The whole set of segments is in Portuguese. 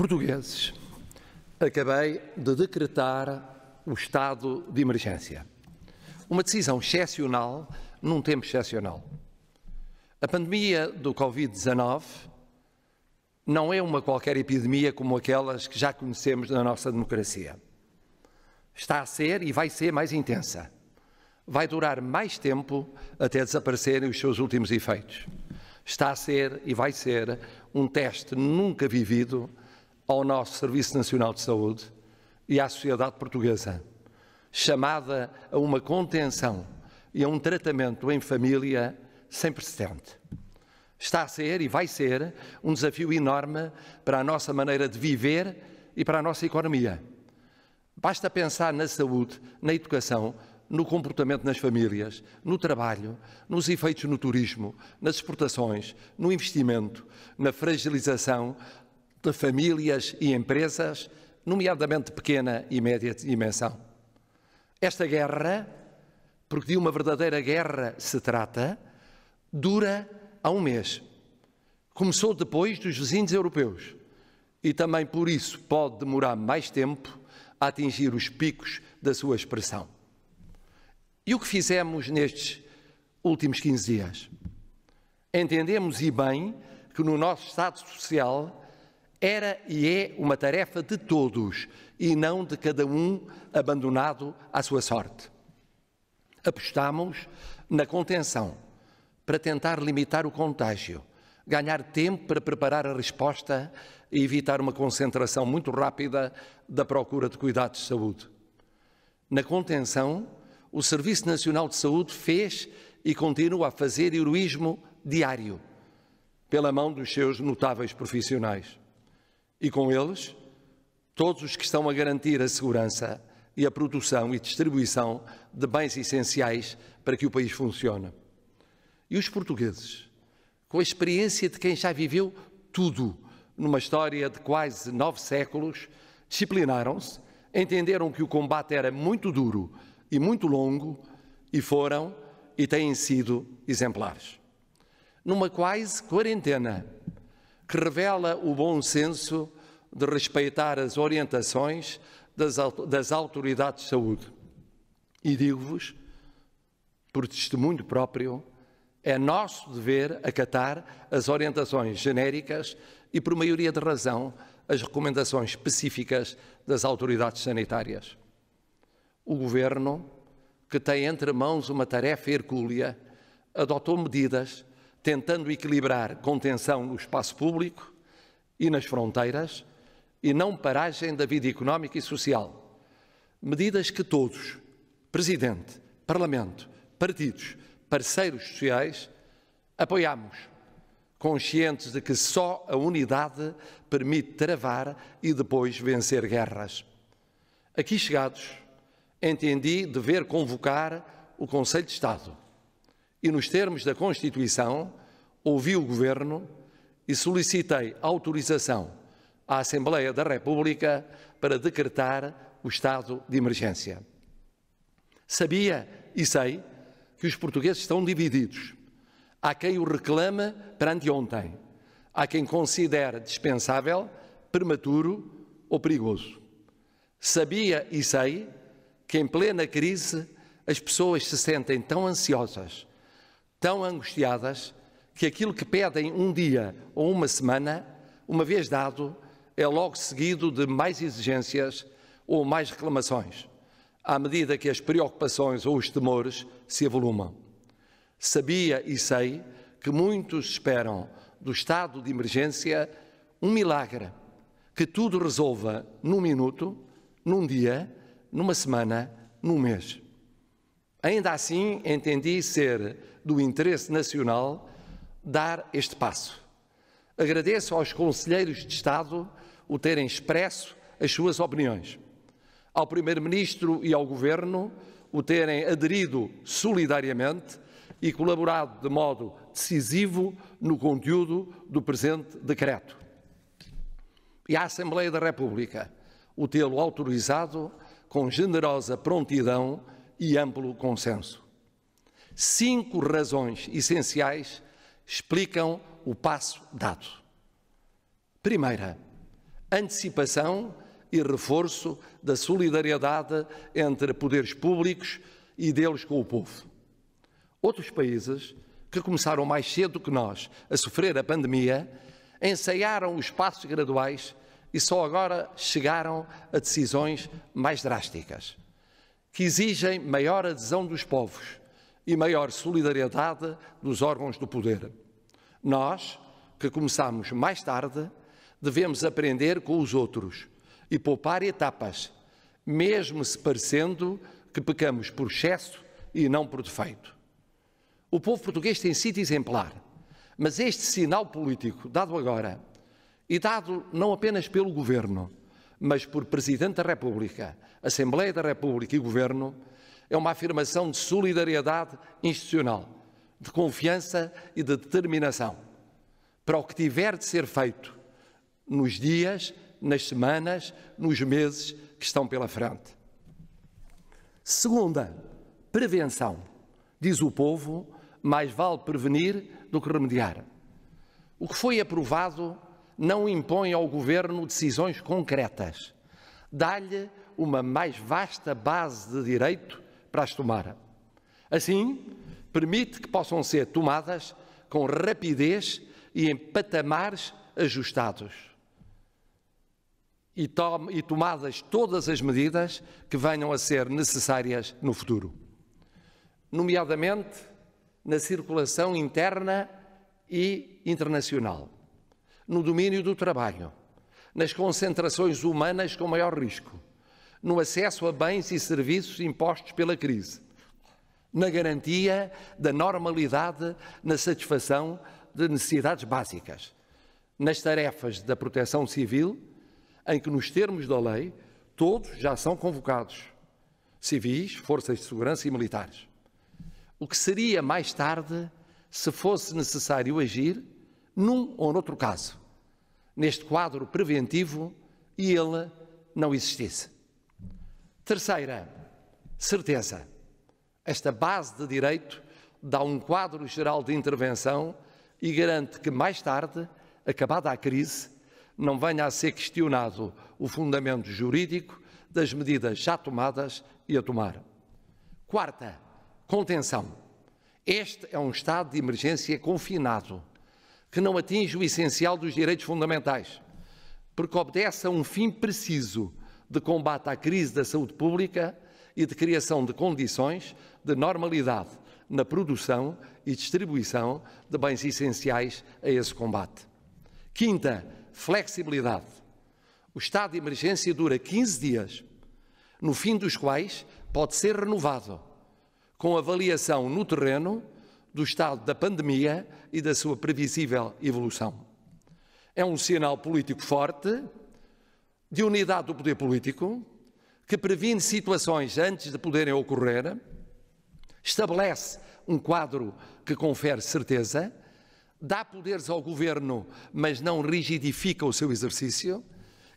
Portugueses, acabei de decretar o estado de emergência. Uma decisão excepcional num tempo excepcional. A pandemia do Covid-19 não é uma qualquer epidemia como aquelas que já conhecemos na nossa democracia. Está a ser e vai ser mais intensa. Vai durar mais tempo até desaparecerem os seus últimos efeitos. Está a ser e vai ser um teste nunca vivido ao nosso Serviço Nacional de Saúde e à sociedade portuguesa, chamada a uma contenção e a um tratamento em família sem precedente. Está a ser e vai ser um desafio enorme para a nossa maneira de viver e para a nossa economia. Basta pensar na saúde, na educação, no comportamento nas famílias, no trabalho, nos efeitos no turismo, nas exportações, no investimento, na fragilização de famílias e empresas, nomeadamente de pequena e média dimensão. Esta guerra, porque de uma verdadeira guerra se trata, dura há um mês. Começou depois dos vizinhos europeus e também por isso pode demorar mais tempo a atingir os picos da sua expressão. E o que fizemos nestes últimos 15 dias? Entendemos e bem que no nosso Estado Social era e é uma tarefa de todos e não de cada um abandonado à sua sorte. Apostamos na contenção para tentar limitar o contágio, ganhar tempo para preparar a resposta e evitar uma concentração muito rápida da procura de cuidados de saúde. Na contenção, o Serviço Nacional de Saúde fez e continua a fazer heroísmo diário, pela mão dos seus notáveis profissionais. E com eles, todos os que estão a garantir a segurança e a produção e distribuição de bens essenciais para que o país funcione. E os portugueses, com a experiência de quem já viveu tudo numa história de quase 9 séculos, disciplinaram-se, entenderam que o combate era muito duro e muito longo e foram e têm sido exemplares. Numa quase quarentena, que revela o bom senso de respeitar as orientações das autoridades de saúde. E digo-vos, por testemunho próprio, é nosso dever acatar as orientações genéricas e, por maioria de razão, as recomendações específicas das autoridades sanitárias. O Governo, que tem entre mãos uma tarefa hercúlea, adotou medidas tentando equilibrar contenção no espaço público e nas fronteiras e não paragem da vida económica e social. Medidas que todos, Presidente, Parlamento, partidos, parceiros sociais, apoiamos, conscientes de que só a unidade permite travar e depois vencer guerras. Aqui chegados, entendi dever convocar o Conselho de Estado e, nos termos da Constituição, ouvi o Governo e solicitei autorização à Assembleia da República para decretar o estado de emergência. Sabia e sei que os portugueses estão divididos. Há quem o reclame para anteontem, há quem considere dispensável, prematuro ou perigoso. Sabia e sei que em plena crise as pessoas se sentem tão ansiosas, tão angustiadas, que aquilo que pedem um dia ou uma semana, uma vez dado, é logo seguido de mais exigências ou mais reclamações, à medida que as preocupações ou os temores se avolumam. Sabia e sei que muitos esperam do estado de emergência um milagre, que tudo resolva num minuto, num dia, numa semana, num mês. Ainda assim, entendi ser do interesse nacional dar este passo. Agradeço aos conselheiros de Estado o terem expresso as suas opiniões, ao Primeiro-Ministro e ao Governo o terem aderido solidariamente e colaborado de modo decisivo no conteúdo do presente decreto. E à Assembleia da República o tê-lo autorizado com generosa prontidão e amplo consenso. 5 razões essenciais explicam o passo dado. Primeira, antecipação e reforço da solidariedade entre poderes públicos e deles com o povo. Outros países, que começaram mais cedo que nós a sofrer a pandemia, ensaiaram os passos graduais e só agora chegaram a decisões mais drásticas, que exigem maior adesão dos povos e maior solidariedade dos órgãos do poder. Nós, que começamos mais tarde, devemos aprender com os outros e poupar etapas, mesmo se parecendo que pecamos por excesso e não por defeito. O povo português tem sido exemplar, mas este sinal político dado agora, e dado não apenas pelo Governo, mas por Presidente da República, Assembleia da República e Governo, é uma afirmação de solidariedade institucional, de confiança e de determinação para o que tiver de ser feito nos dias, nas semanas, nos meses que estão pela frente. Segunda, prevenção. Diz o povo, mais vale prevenir do que remediar. O que foi aprovado não impõe ao Governo decisões concretas. Dá-lhe uma mais vasta base de direito para as tomar. Assim, permite que possam ser tomadas com rapidez e em patamares ajustados. E tomadas todas as medidas que venham a ser necessárias no futuro. Nomeadamente, na circulação interna e internacional, no domínio do trabalho, nas concentrações humanas com maior risco, no acesso a bens e serviços impostos pela crise, na garantia da normalidade na satisfação de necessidades básicas, nas tarefas da proteção civil, em que, nos termos da lei, todos já são convocados, civis, forças de segurança e militares. O que seria mais tarde se fosse necessário agir num ou noutro caso, neste quadro preventivo, e ele não existisse. Terceira, certeza. Esta base de direito dá um quadro geral de intervenção e garante que mais tarde, acabada a crise, não venha a ser questionado o fundamento jurídico das medidas já tomadas e a tomar. Quarta, contenção. Este é um estado de emergência confinado, que não atinge o essencial dos direitos fundamentais, porque obedece a um fim preciso de combate à crise da saúde pública e de criação de condições de normalidade na produção e distribuição de bens essenciais a esse combate. Quinta, flexibilidade. O estado de emergência dura 15 dias, no fim dos quais pode ser renovado, com avaliação no terreno do estado da pandemia e da sua previsível evolução. É um sinal político forte, de unidade do poder político, que previne situações antes de poderem ocorrer, estabelece um quadro que confere certeza, dá poderes ao Governo, mas não rigidifica o seu exercício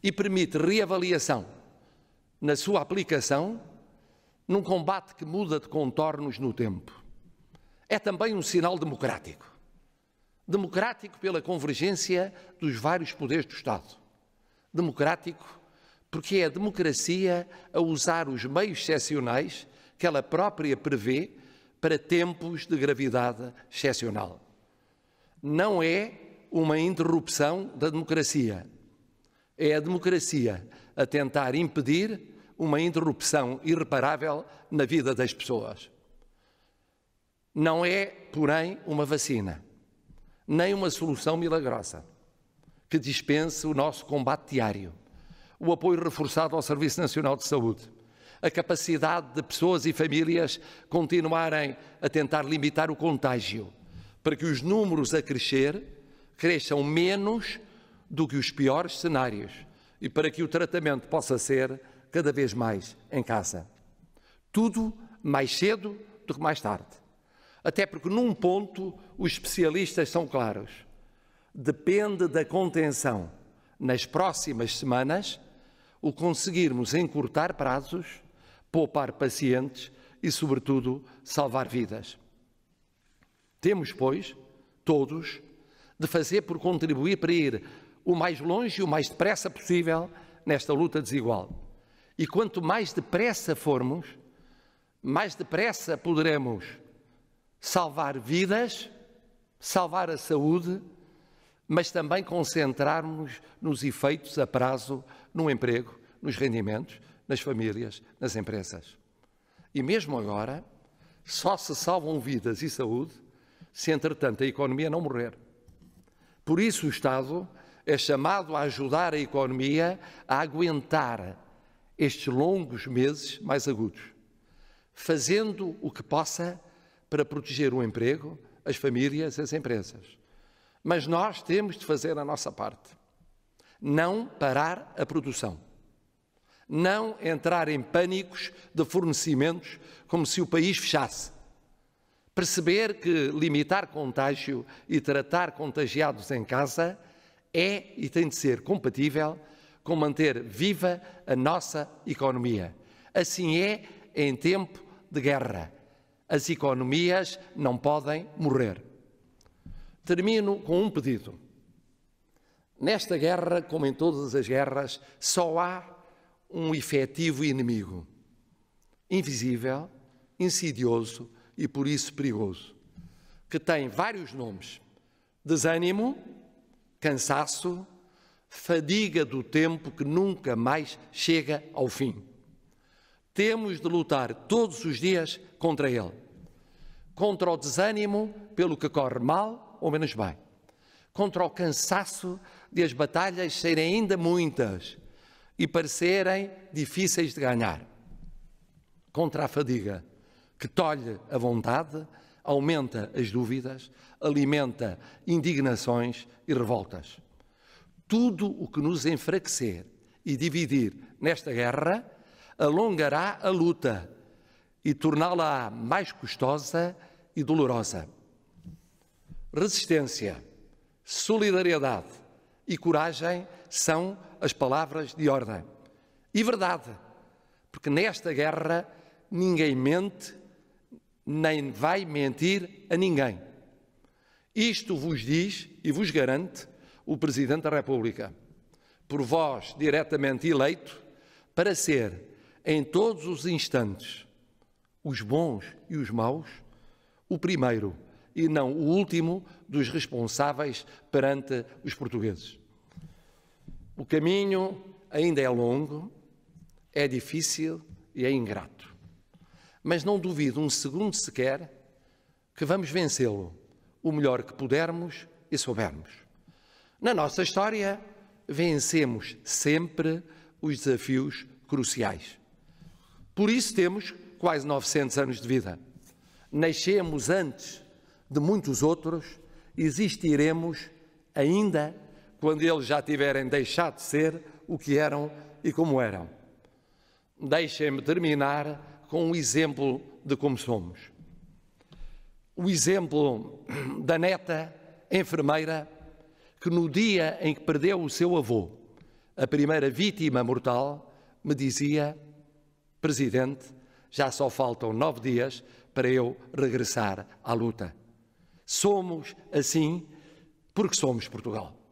e permite reavaliação na sua aplicação num combate que muda de contornos no tempo. É também um sinal democrático. Democrático pela convergência dos vários poderes do Estado. Democrático porque é a democracia a usar os meios excepcionais que ela própria prevê para tempos de gravidade excepcional. Não é uma interrupção da democracia. É a democracia a tentar impedir uma interrupção irreparável na vida das pessoas. Não é, porém, uma vacina, nem uma solução milagrosa que dispense o nosso combate diário, o apoio reforçado ao Serviço Nacional de Saúde, a capacidade de pessoas e famílias continuarem a tentar limitar o contágio, para que os números a crescer cresçam menos do que os piores cenários e para que o tratamento possa ser cada vez mais em casa. Tudo mais cedo do que mais tarde. Até porque, num ponto, os especialistas são claros. Depende da contenção, nas próximas semanas, o conseguirmos encurtar prazos, poupar pacientes e, sobretudo, salvar vidas. Temos, pois, todos, de fazer por contribuir para ir o mais longe e o mais depressa possível nesta luta desigual. E quanto mais depressa formos, mais depressa poderemos salvar vidas, salvar a saúde, mas também concentrarmos nos efeitos a prazo no emprego, nos rendimentos, nas famílias, nas empresas. E mesmo agora, só se salvam vidas e saúde se, entretanto, a economia não morrer. Por isso o Estado é chamado a ajudar a economia a aguentar estes longos meses mais agudos, fazendo o que possa para proteger o emprego, as famílias, as empresas. Mas nós temos de fazer a nossa parte. Não parar a produção. Não entrar em pânicos de fornecimentos como se o país fechasse. Perceber que limitar contágio e tratar contagiados em casa é e tem de ser compatível com manter viva a nossa economia. Assim é em tempo de guerra. As economias não podem morrer. Termino com um pedido. Nesta guerra, como em todas as guerras, só há um efetivo inimigo, invisível, insidioso e por isso perigoso, que tem vários nomes: desânimo, cansaço, fadiga do tempo que nunca mais chega ao fim. Temos de lutar todos os dias contra ele. Contra o desânimo pelo que corre mal ou menos bem. Contra o cansaço de as batalhas serem ainda muitas e parecerem difíceis de ganhar. Contra a fadiga que tolhe a vontade, aumenta as dúvidas, alimenta indignações e revoltas. Tudo o que nos enfraquecer e dividir nesta guerra alongará a luta e torná-la mais custosa e dolorosa. Resistência, solidariedade e coragem são as palavras de ordem. E verdade, porque nesta guerra ninguém mente, nem vai mentir a ninguém. Isto vos diz e vos garante o Presidente da República, por vós diretamente eleito, para ser, em todos os instantes, os bons e os maus, o primeiro e não o último dos responsáveis perante os portugueses. O caminho ainda é longo, é difícil e é ingrato. Mas não duvido um segundo sequer que vamos vencê-lo o melhor que pudermos e soubermos. Na nossa história, vencemos sempre os desafios cruciais. Por isso temos quase 900 anos de vida. Nascemos antes de muitos outros, existiremos ainda quando eles já tiverem deixado de ser o que eram e como eram. Deixem-me terminar com um exemplo de como somos. O exemplo da neta enfermeira que no dia em que perdeu o seu avô, a primeira vítima mortal, me dizia: Presidente, já só faltam 9 dias para eu regressar à luta. Somos assim porque somos Portugal.